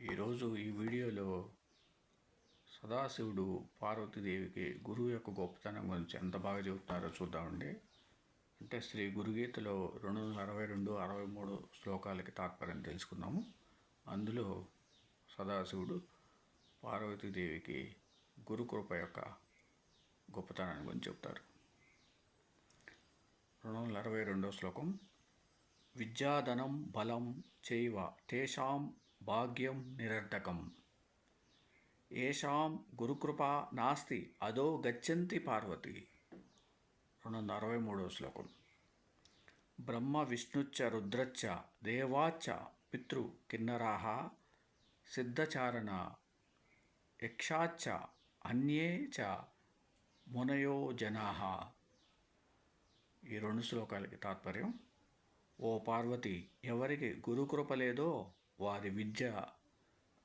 ఈరోజు ఈ వీడియోలో సదాశివుడు పార్వతీదేవికి గురువు యొక్క గొప్పతనం గురించి ఎంత బాగా చెబుతున్నారో చూద్దామండి. అంటే శ్రీ గురుగీతలో 262, 63 శ్లోకాలకి తాత్పర్యం తెలుసుకుందాము. అందులో సదాశివుడు పార్వతీదేవికి గురుకృప యొక్క గొప్పతనాన్ని గురించి చెప్తారు. 262వ శ్లోకం. విద్యాధనం బలం చైవ తేషాం భాగ్యం నిరర్ధకం ఏషాం గురుకృపా నాస్తి అదో గచ్చంతి పార్వతి. 263వ శ్లోకం. బ్రహ్మ విష్ణుచ్చ రుద్రచ్చ దేవాచ్చ పితృ కిన్నరాః సిద్ధచారణ యక్షాచ్చ అన్యే చ మునయో జనాః. ఈ రెండు శ్లోకాలకి తాత్పర్యం: ఓ పార్వతి, ఎవరికి గురుకృప లేదో వారి విద్య,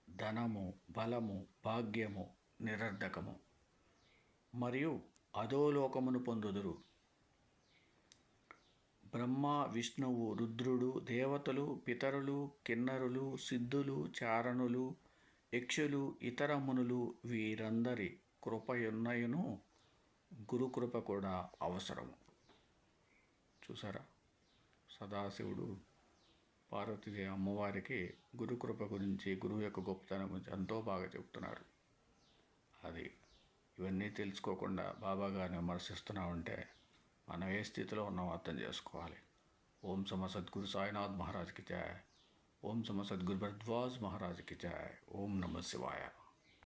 ధనము, బలము, భాగ్యము నిరర్ధకము మరియు అధోలోకమును పొందుదురు. బ్రహ్మ, విష్ణువు, రుద్రుడు, దేవతలు, పితరులు, కిన్నరులు, సిద్ధులు, చారణులు, యక్షులు, ఇతర మునులు వీరందరి కృపయున్నయును గురుకృప కూడా అవసరము. చూసారా, సదాశివుడు పార్వతీదేవి అమ్మవారికి గురుకృప గురించి, గురువు యొక్క గొప్పతనం గురించి ఎంతో బాగా చెప్తున్నారు. అది ఇవన్నీ తెలుసుకోకుండా బాబా గారిని విమర్శిస్తున్నామంటే మనం ఏ స్థితిలో ఉన్నామో అర్థం చేసుకోవాలి. ఓం సమ సద్గురు సాయినాథ్ మహారాజ్కి జయ. ఓం సమ సద్గురు భరద్వాజ్ మహారాజ్కి జయ. ఓం నమః శివాయ.